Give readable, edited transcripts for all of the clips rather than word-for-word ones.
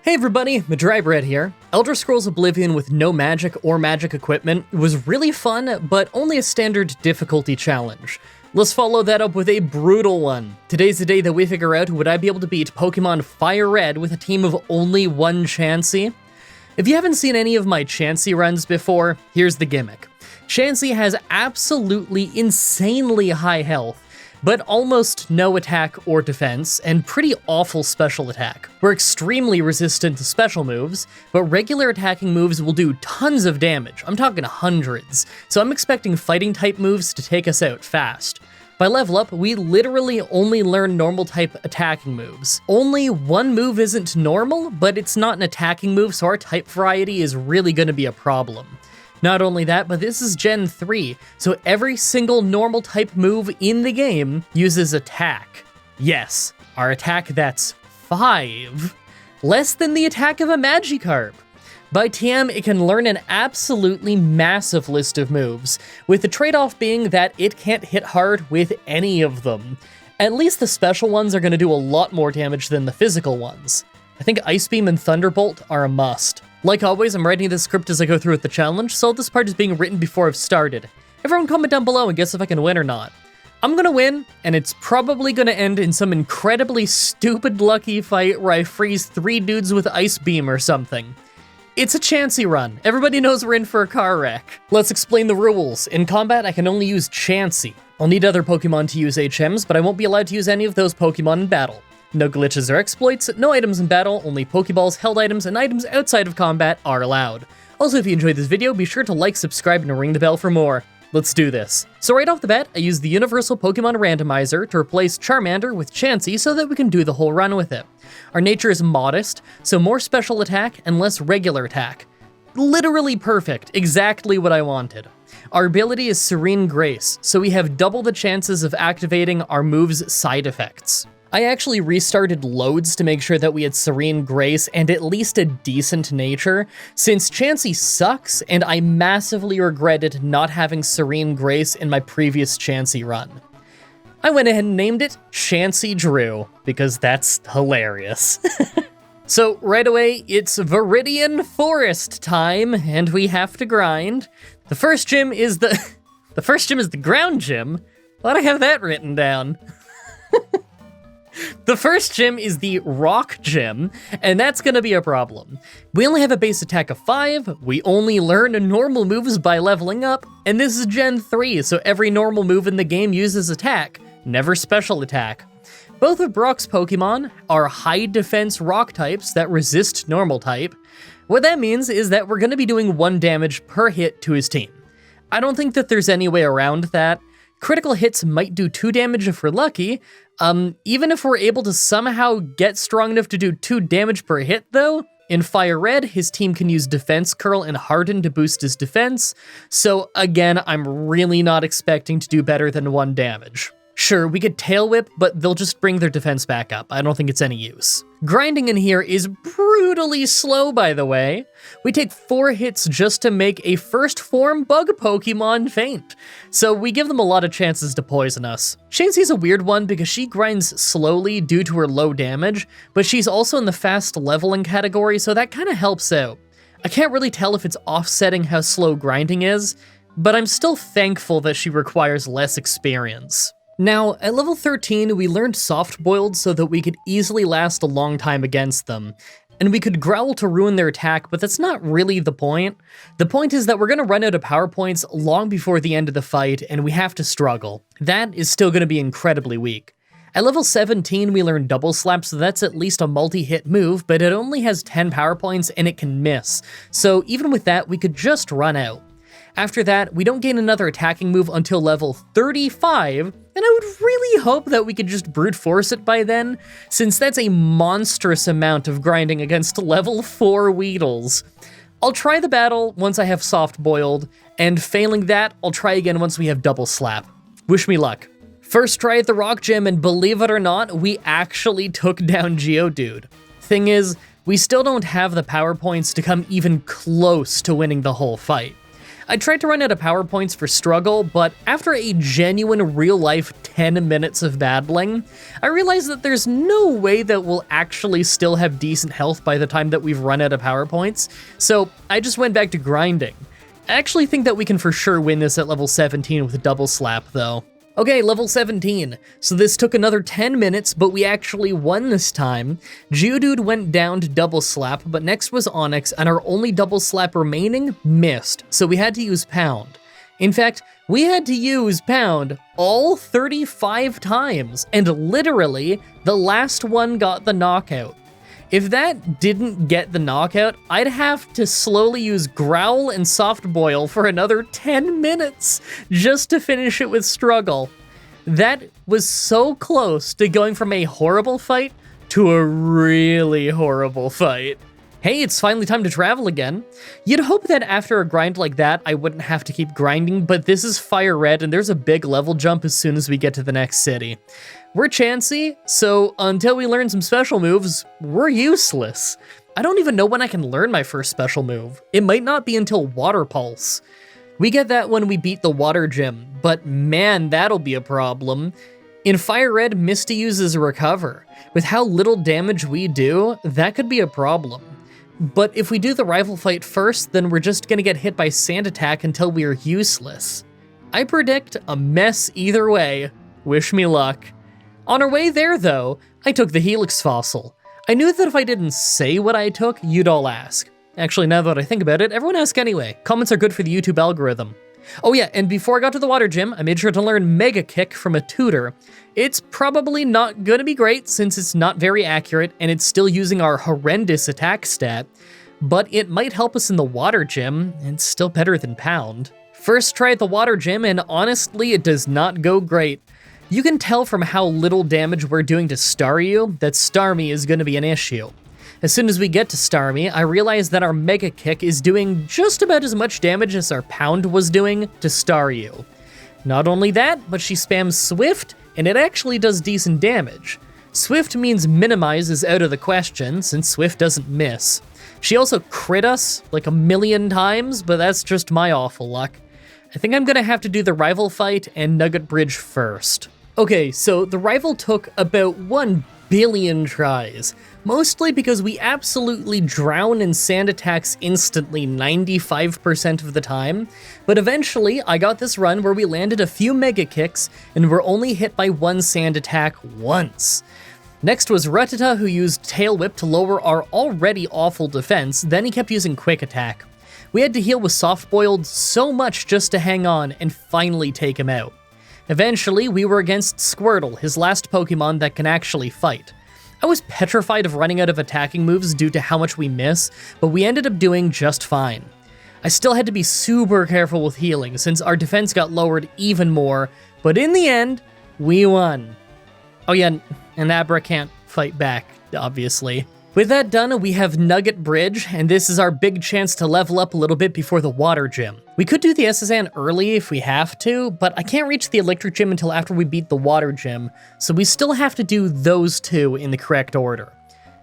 Hey everybody, Mah-Dry-Bread here. Elder Scrolls Oblivion with no magic or magic equipment was really fun, but only a standard difficulty challenge. Let's follow that up with a brutal one. Today's the day that we figure out would I be able to beat Pokemon Fire Red with a team of only one Chansey? If you haven't seen any of my Chansey runs before, here's the gimmick. Chansey has absolutely insanely high health, but almost no attack or defense, and pretty awful special attack. We're extremely resistant to special moves, but regular attacking moves will do tons of damage. I'm talking hundreds, so I'm expecting fighting type moves to take us out fast. By level up, we literally only learn normal type attacking moves. Only one move isn't normal, but it's not an attacking move, so our type variety is really gonna be a problem. Not only that, but this is Gen 3, so every single normal type move in the game uses attack. Yes, our attack that's 5. Less than the attack of a Magikarp. By TM, it can learn an absolutely massive list of moves, with the trade-off being that it can't hit hard with any of them. At least the special ones are going to do a lot more damage than the physical ones. I think Ice Beam and Thunderbolt are a must. Like always, I'm writing this script as I go through with the challenge, so this part is being written before I've started. Everyone comment down below and guess if I can win or not. I'm gonna win, and it's probably gonna end in some incredibly stupid lucky fight where I freeze 3 dudes with Ice Beam or something. It's a Chansey run. Everybody knows we're in for a car wreck. Let's explain the rules. In combat, I can only use Chansey. I'll need other Pokemon to use HMs, but I won't be allowed to use any of those Pokemon in battle. No glitches or exploits, no items in battle, only Pokeballs, held items, and items outside of combat are allowed. Also, if you enjoyed this video, be sure to like, subscribe, and ring the bell for more. Let's do this. So right off the bat, I used the Universal Pokemon Randomizer to replace Charmander with Chansey so that we can do the whole run with it. Our nature is modest, so more special attack and less regular attack. Literally perfect, exactly what I wanted. Our ability is Serene Grace, so we have double the chances of activating our move's side effects. I actually restarted loads to make sure that we had Serene Grace and at least a decent nature, since Chansey sucks and I massively regretted not having Serene Grace in my previous Chansey run. I went ahead and named it Chansey Drew, because that's hilarious. So right away, it's Viridian Forest time, and we have to grind. The first gym is the ground gym. Why'd I have that written down? The first gym is the Rock Gym, and that's gonna be a problem. We only have a base attack of 5, we only learn normal moves by leveling up, and this is Gen 3, so every normal move in the game uses attack, never special attack. Both of Brock's Pokemon are high defense rock types that resist normal type. What that means is that we're gonna be doing 1 damage per hit to his team. I don't think that there's any way around that. Critical hits might do 2 damage if we're lucky. Even if we're able to somehow get strong enough to do 2 damage per hit though, in Fire Red, his team can use Defense Curl and Harden to boost his defense, so again, I'm really not expecting to do better than 1 damage. Sure, we could Tail Whip, but they'll just bring their defense back up. I don't think it's any use. Grinding in here is brutally slow, by the way. We take 4 hits just to make a first form bug Pokemon faint, so we give them a lot of chances to poison us. Chansey's a weird one because she grinds slowly due to her low damage, but she's also in the fast leveling category, so that kind of helps out. I can't really tell if it's offsetting how slow grinding is, but I'm still thankful that she requires less experience. Now, at level 13, we learned Soft Boiled so that we could easily last a long time against them, and we could Growl to ruin their attack, but that's not really the point. The point is that we're going to run out of power points long before the end of the fight, and we have to struggle. That is still going to be incredibly weak. At level 17, we learned Double Slap, so that's at least a multi-hit move, but it only has 10 power points and it can miss, so even with that, we could just run out. After that, we don't gain another attacking move until level 35, and I would really hope that we could just brute force it by then, since that's a monstrous amount of grinding against level 4 Weedles. I'll try the battle once I have Soft Boiled, and failing that, I'll try again once we have Double Slap. Wish me luck. First try at the Rock Gym, and believe it or not, we actually took down Geodude. Thing is, we still don't have the power points to come even close to winning the whole fight. I tried to run out of power points for struggle, but after a genuine real-life 10 minutes of battling, I realized that there's no way that we'll actually still have decent health by the time that we've run out of power points, so I just went back to grinding. I actually think that we can for sure win this at level 17 with double slap, though. Okay, level 17. So this took another 10 minutes, but we actually won this time. Geodude went down to double slap, but next was Onyx, and our only double slap remaining missed, so we had to use Pound. In fact, we had to use Pound all 35 times, and literally, the last one got the knockout. If that didn't get the knockout, I'd have to slowly use Growl and Soft Boil for another 10 minutes just to finish it with struggle. That was so close to going from a horrible fight to a really horrible fight. Hey, it's finally time to travel again. You'd hope that after a grind like that, I wouldn't have to keep grinding, but this is Fire Red and there's a big level jump as soon as we get to the next city. We're Chansey, so until we learn some special moves, we're useless. I don't even know when I can learn my first special move. It might not be until Water Pulse. We get that when we beat the Water Gym, but man, that'll be a problem. In Fire Red, Misty uses Recover. With how little damage we do, that could be a problem. But if we do the rival fight first, then we're just gonna get hit by Sand Attack until we are useless. I predict a mess either way. Wish me luck. On our way there, though, I took the Helix Fossil. I knew that if I didn't say what I took, you'd all ask. Actually, now that I think about it, everyone asks anyway. Comments are good for the YouTube algorithm. Oh yeah, and before I got to the Water Gym, I made sure to learn Mega Kick from a tutor. It's probably not gonna be great since it's not very accurate and it's still using our horrendous attack stat, but it might help us in the Water Gym, and it's still better than Pound. First try at the Water Gym, and honestly, it does not go great. You can tell from how little damage we're doing to Staryu that Starmie is gonna be an issue. As soon as we get to Starmie, I realize that our Mega Kick is doing just about as much damage as our Pound was doing to Staryu. Not only that, but she spams Swift, and it actually does decent damage. Swift means Minimize is out of the question, since Swift doesn't miss. She also crit us like a million times, but that's just my awful luck. I think I'm gonna have to do the rival fight and Nugget Bridge first. Okay, so the rival took about 1 billion tries, mostly because we absolutely drown in sand attacks instantly 95% of the time, but eventually I got this run where we landed a few Mega Kicks and were only hit by 1 sand attack once. Next was Rattata, who used Tail Whip to lower our already awful defense, then he kept using Quick Attack. We had to heal with Soft Boiled so much just to hang on and finally take him out. Eventually, we were against Squirtle, his last Pokemon that can actually fight. I was petrified of running out of attacking moves due to how much we miss, but we ended up doing just fine. I still had to be super careful with healing since our defense got lowered even more, but in the end, we won. Oh yeah, and Abra can't fight back, obviously. With that done, we have Nugget Bridge, and this is our big chance to level up a little bit before the Water Gym. We could do the SSN early if we have to, but I can't reach the Electric Gym until after we beat the Water Gym, so we still have to do those two in the correct order.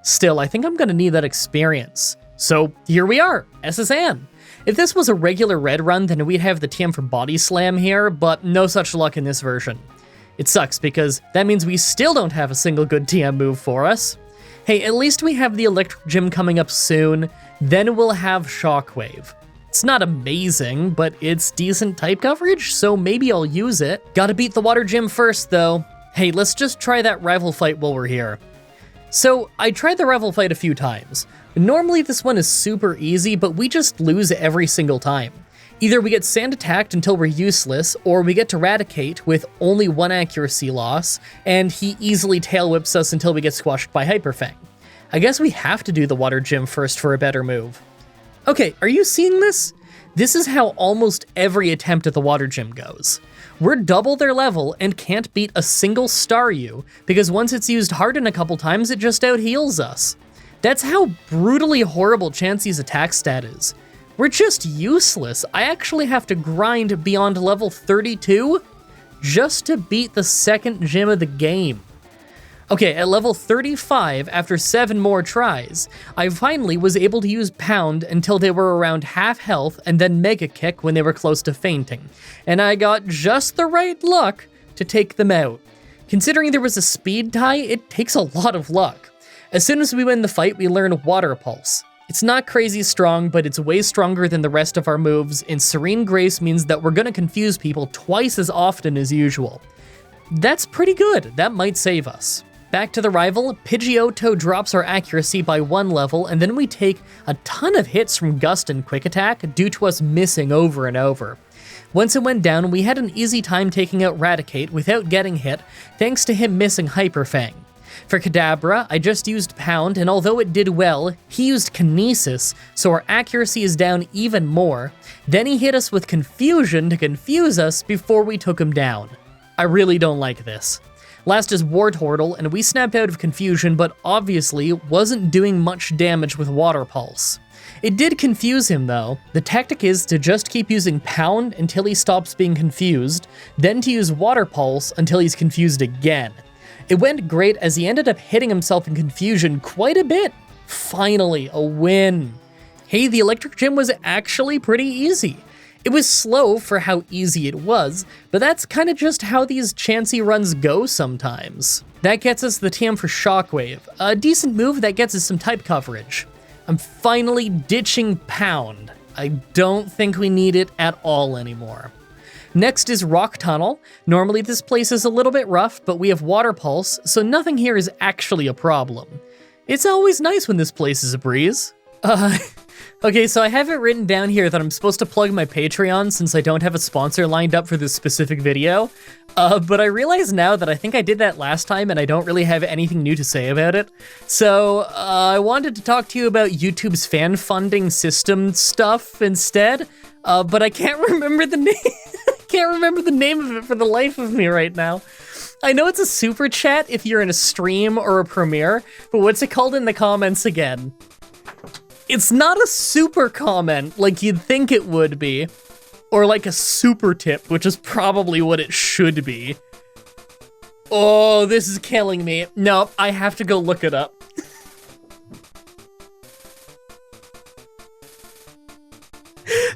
Still, I think I'm gonna need that experience. So here we are, SSN. If this was a regular red run, then we'd have the TM for Body Slam here, but no such luck in this version. It sucks because that means we still don't have a single good TM move for us. Hey, at least we have the Electric Gym coming up soon, then we'll have Shockwave. It's not amazing, but it's decent type coverage, so maybe I'll use it. Gotta beat the Water Gym first, though. Hey, let's just try that rival fight while we're here. So, I tried the rival fight a few times. Normally this one is super easy, but we just lose every single time. Either we get sand attacked until we're useless, or we get to Raticate with only 1 accuracy loss, and he easily tail whips us until we get squashed by Hyper Fang. I guess we have to do the Water Gym first for a better move. Okay, are you seeing this? This is how almost every attempt at the Water Gym goes. We're double their level and can't beat a single Staryu, because once it's used Harden a couple times, it just out-heals us. That's how brutally horrible Chansey's attack stat is. We're just useless. I actually have to grind beyond level 32 just to beat the second gym of the game. Okay, at level 35, after 7 more tries, I finally was able to use Pound until they were around half health and then Mega Kick when they were close to fainting. And I got just the right luck to take them out. Considering there was a speed tie, it takes a lot of luck. As soon as we win the fight, we learn Water Pulse. It's not crazy strong, but it's way stronger than the rest of our moves, and Serene Grace means that we're gonna confuse people twice as often as usual. That's pretty good, that might save us. Back to the rival, Pidgeotto drops our accuracy by 1 level, and then we take a ton of hits from Gust and Quick Attack due to us missing over and over. Once it went down, we had an easy time taking out Raticate without getting hit, thanks to him missing Hyper Fang. For Kadabra, I just used Pound, and although it did well, he used Kinesis, so our accuracy is down even more. Then he hit us with Confusion to confuse us before we took him down. I really don't like this. Last is Wartortle, and we snapped out of Confusion, but obviously wasn't doing much damage with Water Pulse. It did confuse him though. The tactic is to just keep using Pound until he stops being confused, then to use Water Pulse until he's confused again. It went great as he ended up hitting himself in Confusion quite a bit. Finally, a win. Hey, the Electric Gym was actually pretty easy. It was slow for how easy it was, but that's kind of just how these Chansey runs go sometimes. That gets us the TM for Shockwave, a decent move that gets us some type coverage. I'm finally ditching Pound. I don't think we need it at all anymore. Next is Rock Tunnel. Normally this place is a little bit rough, but we have Water Pulse, so nothing here is actually a problem. It's always nice when this place is a breeze. Okay, so I have it written down here that I'm supposed to plug my Patreon since I don't have a sponsor lined up for this specific video, but I realize now that I think I did that last time and I don't really have anything new to say about it. So I wanted to talk to you about YouTube's fan funding system stuff instead, but I can't remember the name. I can't remember the name of it for the life of me right now. I know it's a super chat if you're in a stream or a premiere, but what's it called in the comments again? It's not a super comment like you'd think it would be, or like a super tip, which is probably what it should be. Oh, this is killing me. No, I have to go look it up.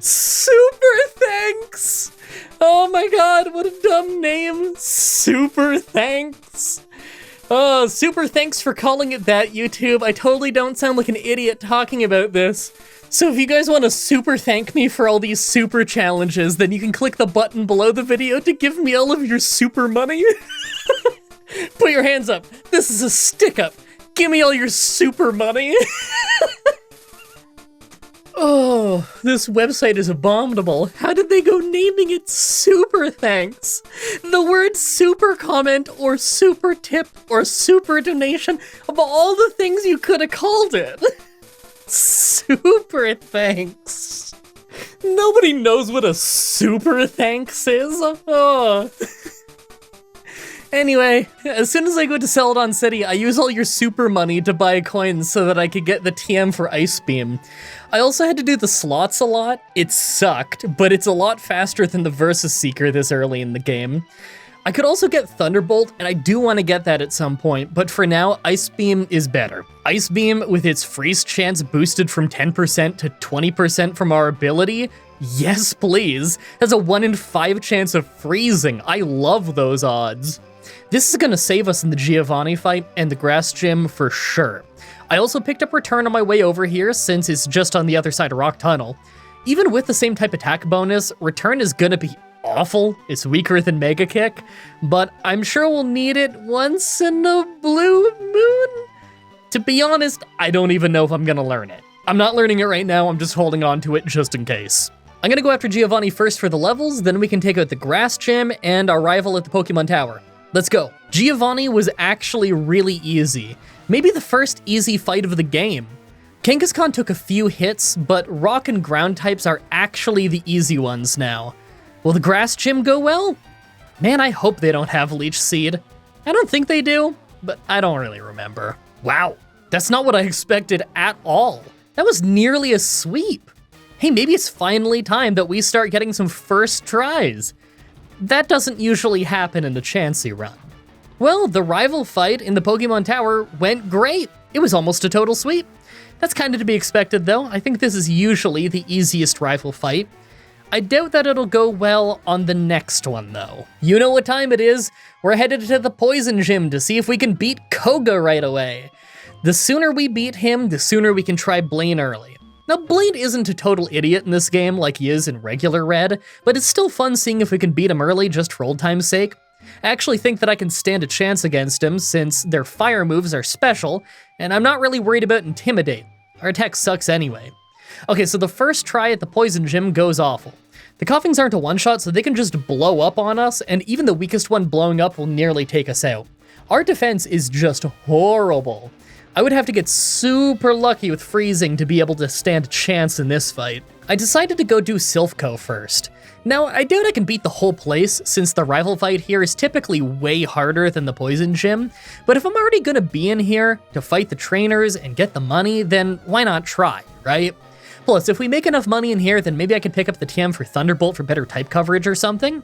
Super thanks! Oh my god, what a dumb name. Super thanks. Oh, super thanks for calling it that, YouTube. I totally don't sound like an idiot talking about this. So if you guys want to super thank me for all these super challenges, then you can click the button below the video to give me all of your super money. Put your hands up. This is a stick up. Give me all your super money. Oh, this website is abominable. How did they go naming it super thanks? The word super comment or super tip or super donation, of all the things you could have called it. Super thanks. Nobody knows what a super thanks is. Oh. Anyway, as soon as I go to Celadon City, I use all your super money to buy coins so that I could get the TM for Ice Beam. I also had to do the slots a lot. It sucked, but it's a lot faster than the Versus Seeker this early in the game. I could also get Thunderbolt, and I do want to get that at some point, but for now, Ice Beam is better. Ice Beam, with its freeze chance boosted from 10% to 20% from our ability, yes please, has a 1 in 5 chance of freezing. I love those odds. This is gonna save us in the Giovanni fight and the Grass Gym for sure. I also picked up Return on my way over here since it's just on the other side of Rock Tunnel. Even with the same type attack bonus, Return is gonna be awful. It's weaker than Mega Kick, but I'm sure we'll need it once in a blue moon. To be honest, I don't even know if I'm gonna learn it. I'm not learning it right now, I'm just holding on to it just in case. I'm gonna go after Giovanni first for the levels, then we can take out the Grass Gym and our rival at the Pokemon Tower. Let's go. Giovanni was actually really easy. Maybe the first easy fight of the game. Kangaskhan took a few hits, but rock and ground types are actually the easy ones now. Will the Grass Gym go well? Man, I hope they don't have Leech Seed. I don't think they do, but I don't really remember. Wow, that's not what I expected at all. That was nearly a sweep. Hey, maybe it's finally time that we start getting some first tries. That doesn't usually happen in the Chansey run. Well, the rival fight in the Pokemon Tower went great. It was almost a total sweep. That's kind of to be expected though. I think this is usually the easiest rival fight. I doubt that it'll go well on the next one though. You know what time it is. We're headed to the Poison Gym to see if we can beat Koga right away. The sooner we beat him, the sooner we can try Blaine early. Now, Blaine isn't a total idiot in this game like he is in regular Red, but it's still fun seeing if we can beat him early just for old time's sake. I actually think that I can stand a chance against him since their fire moves are special, and I'm not really worried about Intimidate. Our attack sucks anyway. Okay, so the first try at the Poison Gym goes awful. The Coughings aren't a one-shot, so they can just blow up on us, and even the weakest one blowing up will nearly take us out. Our defense is just horrible. I would have to get super lucky with freezing to be able to stand a chance in this fight. I decided to go do Silphco first. Now, I doubt I can beat the whole place, since the rival fight here is typically way harder than the Poison Gym, but if I'm already gonna be in here to fight the trainers and get the money, then why not try, right? Plus, if we make enough money in here, then maybe I can pick up the TM for Thunderbolt for better type coverage or something.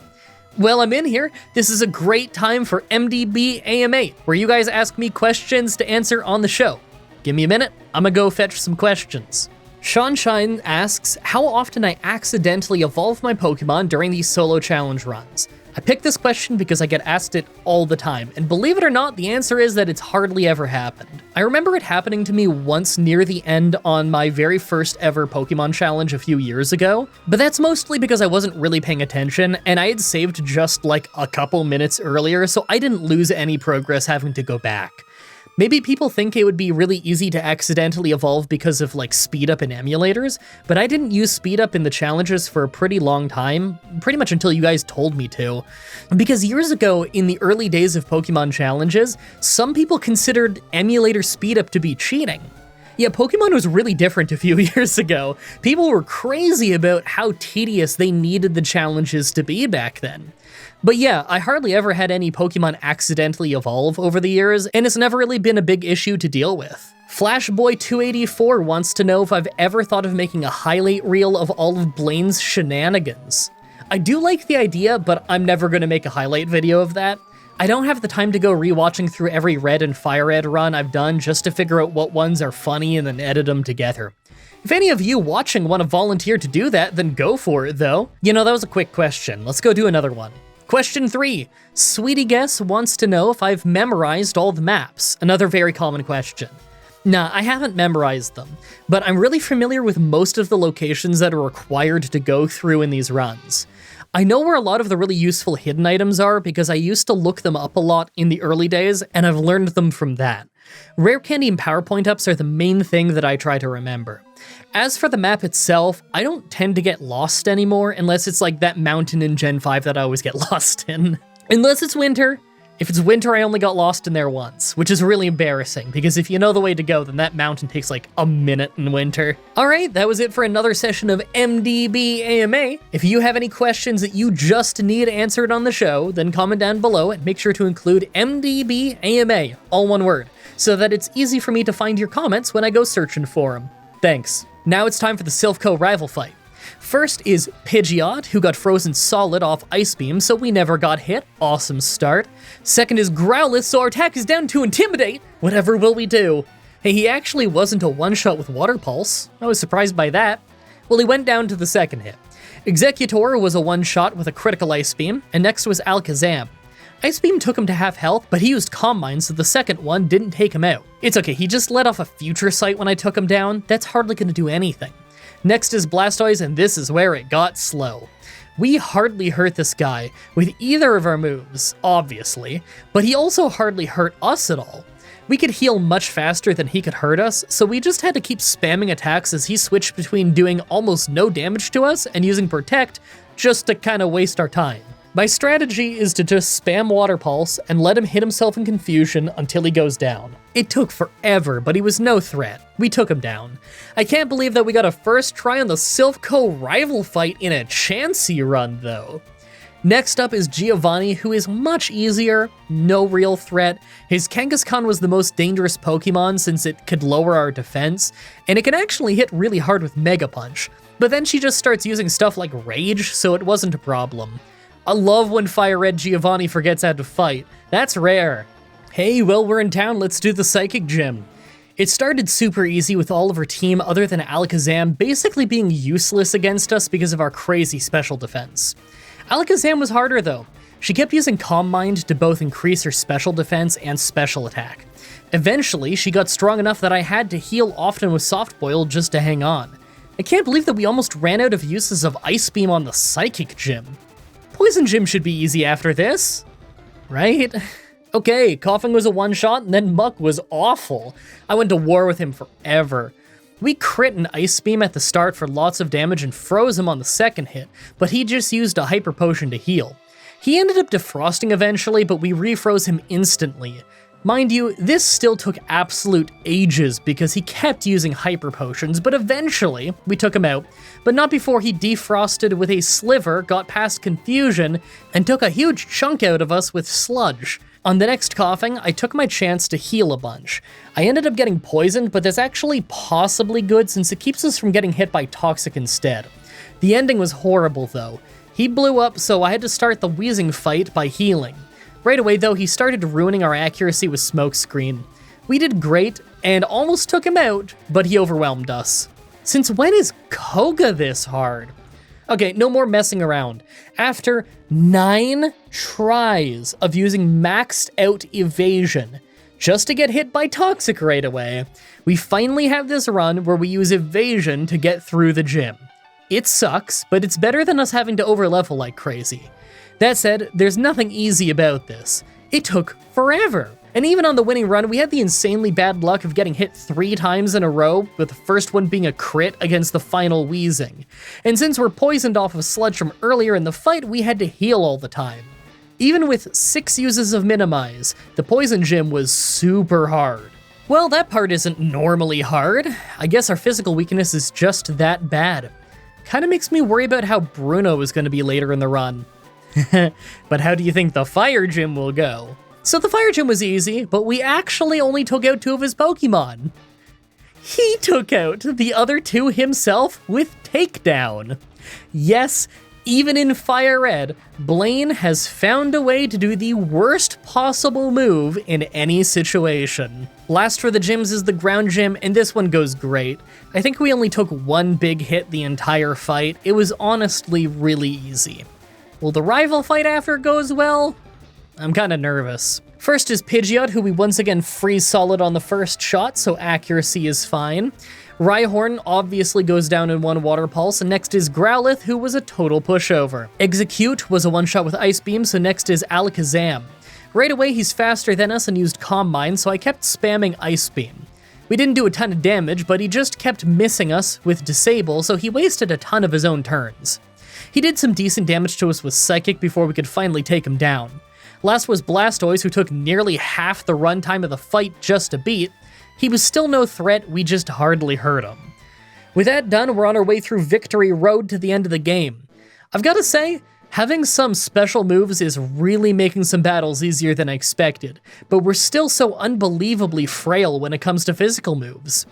Well, I'm in here. This is a great time for MDB AMA, where you guys ask me questions to answer on the show. Give me a minute, I'm gonna go fetch some questions. Sean Shine asks how often I accidentally evolve my Pokemon during these solo challenge runs. I picked this question because I get asked it all the time, and believe it or not, the answer is that it's hardly ever happened. I remember it happening to me once near the end on my very first ever Pokemon challenge a few years ago, but that's mostly because I wasn't really paying attention, and I had saved just like a couple minutes earlier, so I didn't lose any progress having to go back. Maybe people think it would be really easy to accidentally evolve because of like speed up in emulators, but I didn't use speed up in the challenges for a pretty long time, pretty much until you guys told me to. Because years ago, in the early days of Pokemon challenges, some people considered emulator speed up to be cheating. Yeah, Pokemon was really different a few years ago. People were crazy about how tedious they needed the challenges to be back then. But yeah, I hardly ever had any Pokemon accidentally evolve over the years, and it's never really been a big issue to deal with. Flashboy284 wants to know if I've ever thought of making a highlight reel of all of Blaine's shenanigans. I do like the idea, but I'm never gonna make a highlight video of that. I don't have the time to go rewatching through every Red and Fire Red run I've done just to figure out what ones are funny and then edit them together. If any of you watching want to volunteer to do that, then go for it though. You know, that was a quick question. Let's go do another one. Question 3. Sweetie Guess wants to know if I've memorized all the maps. Another very common question. Nah, I haven't memorized them, but I'm really familiar with most of the locations that are required to go through in these runs. I know where a lot of the really useful hidden items are because I used to look them up a lot in the early days, and I've learned them from that. Rare Candy and PowerPoint ups are the main thing that I try to remember. As for the map itself, I don't tend to get lost anymore unless it's like that mountain in Gen 5 that I always get lost in. Unless it's winter. If it's winter, I only got lost in there once, which is really embarrassing because if you know the way to go, then that mountain takes like a minute in winter. All right, that was it for another session of MDB AMA. If you have any questions that you just need answered on the show, then comment down below and make sure to include MDB AMA, all one word, so that it's easy for me to find your comments when I go searching for them. Thanks. Now it's time for the Silphco rival fight. First is Pidgeot, who got frozen solid off Ice Beam, so we never got hit. Awesome start. Second is Growlithe, so our attack is down to Intimidate. Whatever will we do? Hey, he actually wasn't a one-shot with Water Pulse. I was surprised by that. Well, he went down to the second hit. Executor was a one-shot with a critical Ice Beam, and next was Alakazam. Ice Beam took him to half health, but he used Calm Mind, so the second one didn't take him out. It's okay, he just let off a Future Sight when I took him down. That's hardly gonna do anything. Next is Blastoise, and this is where it got slow. We hardly hurt this guy with either of our moves, obviously, but he also hardly hurt us at all. We could heal much faster than he could hurt us, so we just had to keep spamming attacks as he switched between doing almost no damage to us and using Protect just to kind of waste our time. My strategy is to just spam Water Pulse and let him hit himself in confusion until he goes down. It took forever, but he was no threat. We took him down. I can't believe that we got a first try on the Silphco rival fight in a Chansey run, though. Next up is Giovanni, who is much easier, no real threat. His Kangaskhan was the most dangerous Pokemon since it could lower our defense, and it can actually hit really hard with Mega Punch. But then she just starts using stuff like Rage, so it wasn't a problem. I love when Fire Red Giovanni forgets how to fight. That's rare. Hey, well, we're in town, let's do the Psychic Gym. It started super easy with all of our team other than Alakazam basically being useless against us because of our crazy special defense. Alakazam was harder though. She kept using Calm Mind to both increase her special defense and special attack. Eventually, she got strong enough that I had to heal often with Soft Boil just to hang on. I can't believe that we almost ran out of uses of Ice Beam on the Psychic Gym. Poison Gym should be easy after this, right? Okay, Coughing was a one-shot, and then Muck was awful. I went to war with him forever. We crit an Ice Beam at the start for lots of damage and froze him on the second hit, but he just used a Hyper Potion to heal. He ended up defrosting eventually, but we refroze him instantly. Mind you, this still took absolute ages because he kept using Hyper Potions, but eventually we took him out, but not before he defrosted with a Sliver, got past Confusion, and took a huge chunk out of us with Sludge. On the next Coughing, I took my chance to heal a bunch. I ended up getting poisoned, but that's actually possibly good since it keeps us from getting hit by Toxic instead. The ending was horrible though. He blew up, so I had to start the wheezing fight by healing. Right away though, he started ruining our accuracy with Smokescreen. We did great, and almost took him out, but he overwhelmed us. Since when is Koga this hard? Okay, no more messing around. After 9 tries of using maxed out evasion just to get hit by Toxic right away, we finally have this run where we use evasion to get through the gym. It sucks, but it's better than us having to overlevel like crazy. That said, there's nothing easy about this. It took forever. And even on the winning run, we had the insanely bad luck of getting hit 3 times in a row, with the first one being a crit against the final wheezing. And since we're poisoned off of Sludge from earlier in the fight, we had to heal all the time. Even with 6 uses of Minimize, the Poison Gym was super hard. Well, that part isn't normally hard. I guess our physical weakness is just that bad. Kinda makes me worry about how Bruno is gonna be later in the run. But how do you think the Fire Gym will go? So the Fire Gym was easy, but we actually only took out 2 of his Pokemon. He took out the other 2 himself with Takedown. Yes, even in Fire Red, Blaine has found a way to do the worst possible move in any situation. Last for the gyms is the Ground Gym, and this one goes great. I think we only took 1 big hit the entire fight. It was honestly really easy. Will the rival fight after goes well? I'm kinda nervous. First is Pidgeot, who we once again freeze solid on the first shot, so accuracy is fine. Rhyhorn obviously goes down in 1 Water Pulse, and next is Growlithe, who was a total pushover. Execute was a one-shot with Ice Beam, so next is Alakazam. Right away, he's faster than us and used Calm Mind, so I kept spamming Ice Beam. We didn't do a ton of damage, but he just kept missing us with Disable, so he wasted a ton of his own turns. He did some decent damage to us with Psychic before we could finally take him down. Last was Blastoise, who took nearly half the runtime of the fight just to beat. He was still no threat, we just hardly hurt him. With that done, we're on our way through Victory Road to the end of the game. I've gotta say, having some special moves is really making some battles easier than I expected, but we're still so unbelievably frail when it comes to physical moves.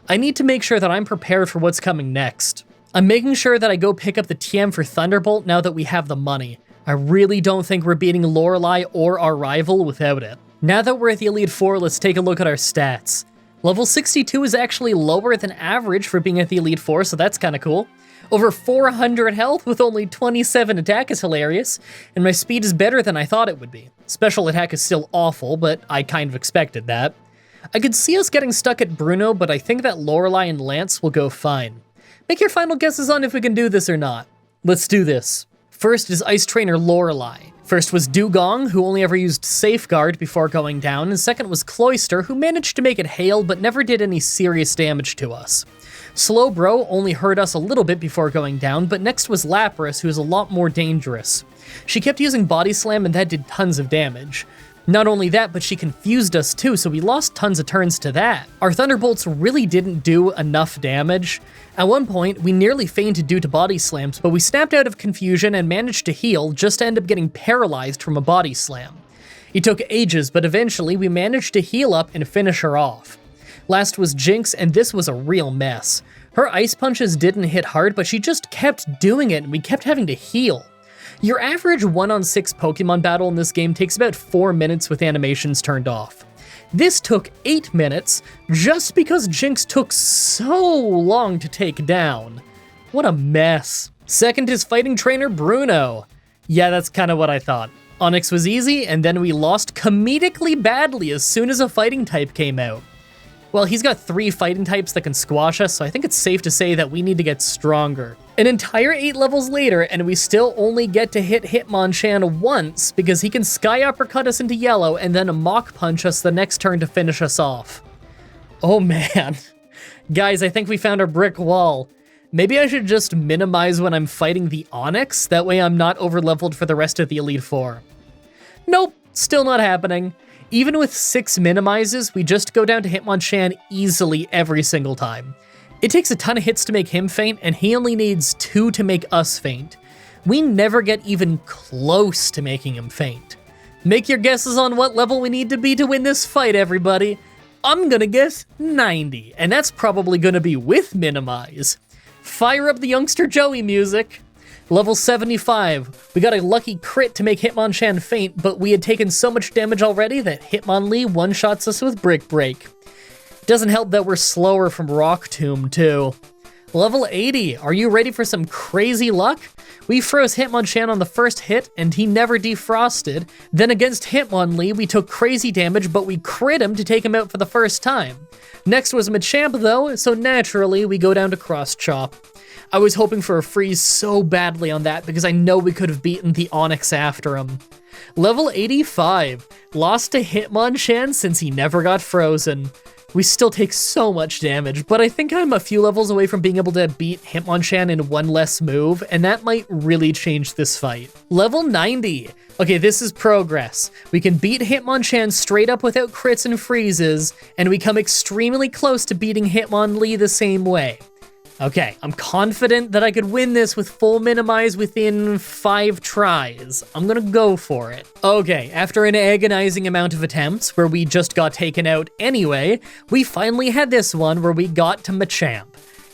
I need to make sure that I'm prepared for what's coming next. I'm making sure that I go pick up the TM for Thunderbolt now that we have the money. I really don't think we're beating Lorelei or our rival without it. Now that we're at the Elite Four, let's take a look at our stats. Level 62 is actually lower than average for being at the Elite Four, so that's kinda cool. Over 400 health with only 27 attack is hilarious, and my speed is better than I thought it would be. Special attack is still awful, but I kind of expected that. I could see us getting stuck at Bruno, but I think that Lorelei and Lance will go fine. Make your final guesses on if we can do this or not. Let's do this. First is Ice Trainer Lorelei. First was Dugong, who only ever used Safeguard before going down, and second was Cloyster, who managed to make it hail but never did any serious damage to us. Slowbro only hurt us a little bit before going down, but next was Lapras, who is a lot more dangerous. She kept using Body Slam and that did tons of damage. Not only that, but she confused us too, so we lost tons of turns to that. Our Thunderbolts really didn't do enough damage. At one point, we nearly fainted due to Body Slams, but we snapped out of confusion and managed to heal, just to end up getting paralyzed from a Body Slam. It took ages, but eventually we managed to heal up and finish her off. Last was Jinx, and this was a real mess. Her Ice Punches didn't hit hard, but she just kept doing it and we kept having to heal. Your average 1-on-6 Pokemon battle in this game takes about 4 minutes with animations turned off. This took 8 minutes just because Jinx took so long to take down. What a mess. Second is fighting trainer Bruno. Yeah, that's kind of what I thought. Onix was easy, and then we lost comedically badly as soon as a fighting type came out. Well, he's got 3 fighting types that can squash us, so I think it's safe to say that we need to get stronger. An entire 8 levels later, and we still only get to hit Hitmonchan once because he can Sky Uppercut us into yellow and then Mach Punch us the next turn to finish us off. Oh man. Guys, I think we found our brick wall. Maybe I should just minimize when I'm fighting the Onix, that way I'm not overleveled for the rest of the Elite Four. Nope, still not happening. Even with 6 minimizes, we just go down to Hitmonchan easily every single time. It takes a ton of hits to make him faint, and he only needs 2 to make us faint. We never get even close to making him faint. Make your guesses on what level we need to be to win this fight, everybody. I'm gonna guess 90, and that's probably gonna be with minimize. Fire up the Youngster Joey music. Level 75. We got a lucky crit to make Hitmonchan faint, but we had taken so much damage already that Hitmonlee one-shots us with Brick Break. Doesn't help that we're slower from Rock Tomb, too. Level 80. Are you ready for some crazy luck? We froze Hitmonchan on the first hit, and he never defrosted. Then against Hitmonlee, we took crazy damage, but we crit him to take him out for the first time. Next was Machamp, though, so naturally, we go down to Cross Chop. I was hoping for a freeze so badly on that because I know we could have beaten the Onix after him. Level 85. Lost to Hitmonchan since he never got frozen. We still take so much damage, but I think I'm a few levels away from being able to beat Hitmonchan in one less move, and that might really change this fight. Level 90. Okay, this is progress. We can beat Hitmonchan straight up without crits and freezes, and we come extremely close to beating Hitmonlee the same way. Okay, I'm confident that I could win this with full minimize within 5 tries. I'm gonna go for it. Okay, after an agonizing amount of attempts where we just got taken out anyway, we finally had this one where we got to Machamp.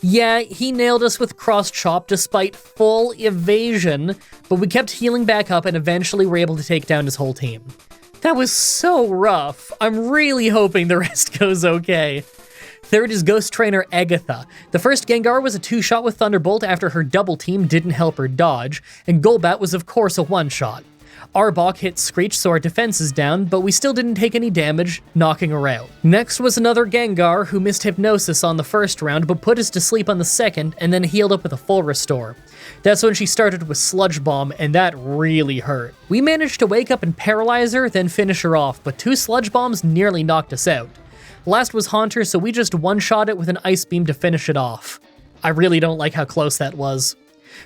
Yeah, he nailed us with Cross Chop despite full evasion, but we kept healing back up and eventually were able to take down his whole team. That was so rough. I'm really hoping the rest goes okay. Third is Ghost Trainer Agatha. The first Gengar was a 2-shot with Thunderbolt after her double team didn't help her dodge, and Golbat was of course a 1-shot. Arbok hit Screech so our defense is down, but we still didn't take any damage, knocking her out. Next was another Gengar who missed Hypnosis on the first round, but put us to sleep on the second, and then healed up with a full restore. That's when she started with Sludge Bomb, and that really hurt. We managed to wake up and paralyze her, then finish her off, but 2 Sludge Bombs nearly knocked us out. Last was Haunter, so we just one-shot it with an Ice Beam to finish it off. I really don't like how close that was.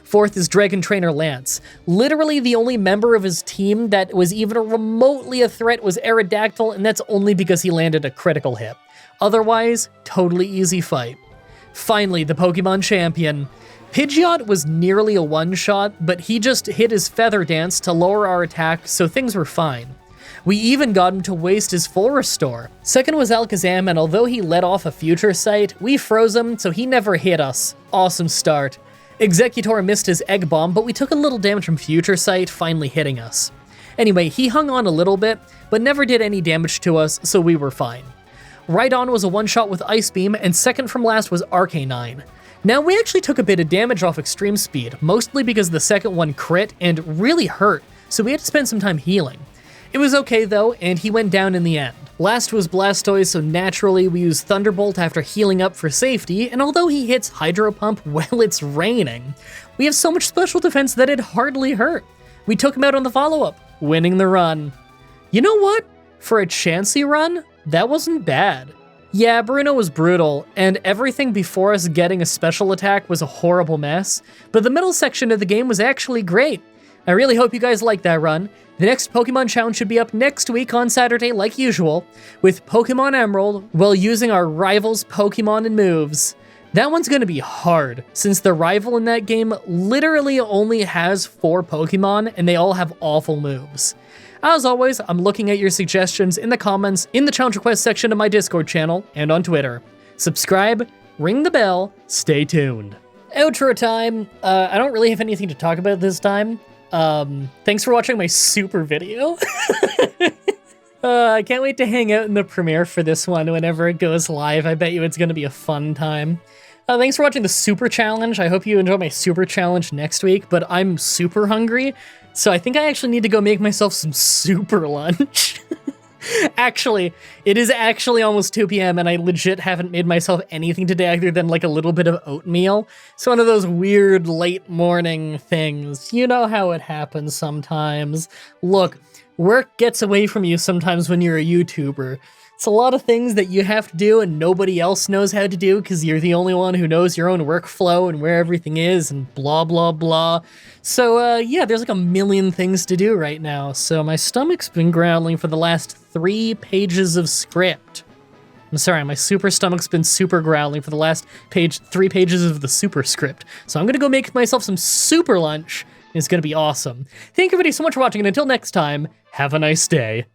Fourth is Dragon Trainer Lance. Literally the only member of his team that was even remotely a threat was Aerodactyl, and that's only because he landed a critical hit. Otherwise, totally easy fight. Finally, the Pokemon champion. Pidgeot was nearly a one-shot, but he just hit his Feather Dance to lower our attack, so things were fine. We even got him to waste his full restore. Second was Alakazam, and although he let off a Future Sight, we froze him, so he never hit us. Awesome start. Executor missed his Egg Bomb, but we took a little damage from Future Sight, finally hitting us. Anyway, he hung on a little bit, but never did any damage to us, so we were fine. Rhydon was a one-shot with Ice Beam, and second from last was Arcanine. Now, we actually took a bit of damage off Extreme Speed, mostly because the second one crit and really hurt, so we had to spend some time healing. It was okay though, and he went down in the end. Last was Blastoise, so naturally we used Thunderbolt after healing up for safety, and although he hits Hydro Pump while it's raining, we have so much special defense that it hardly hurt. We took him out on the follow-up, winning the run. You know what? For a Chansey run, that wasn't bad. Yeah, Bruno was brutal, and everything before us getting a special attack was a horrible mess, but the middle section of the game was actually great. I really hope you guys liked that run. The next Pokemon Challenge should be up next week on Saturday like usual, with Pokemon Emerald while using our rival's Pokemon and moves. That one's gonna be hard, since the rival in that game literally only has 4 Pokemon and they all have awful moves. As always, I'm looking at your suggestions in the comments in the challenge request section of my Discord channel and on Twitter. Subscribe, ring the bell, stay tuned. Outro time. I don't really have anything to talk about this time. Thanks for watching my super video. I can't wait to hang out in the premiere for this one whenever it goes live. I bet you it's going to be a fun time. Thanks for watching the super challenge. I hope you enjoy my super challenge next week, but I'm super hungry, so I think I actually need to go make myself some super lunch. Actually, it is actually almost 2 p.m. and I legit haven't made myself anything today other than like a little bit of oatmeal. It's one of those weird late morning things. You know how it happens sometimes. Look, work gets away from you sometimes when you're a YouTuber. It's a lot of things that you have to do and nobody else knows how to do because you're the only one who knows your own workflow and where everything is and blah, blah, blah. So, yeah, there's like a million things to do right now. So my stomach's been growling for the last 3 pages of script. I'm sorry, my super stomach's been super growling for the last 3 pages of the super script. So I'm gonna go make myself some super lunch. It's gonna be awesome. Thank you everybody so much for watching, and until next time, have a nice day.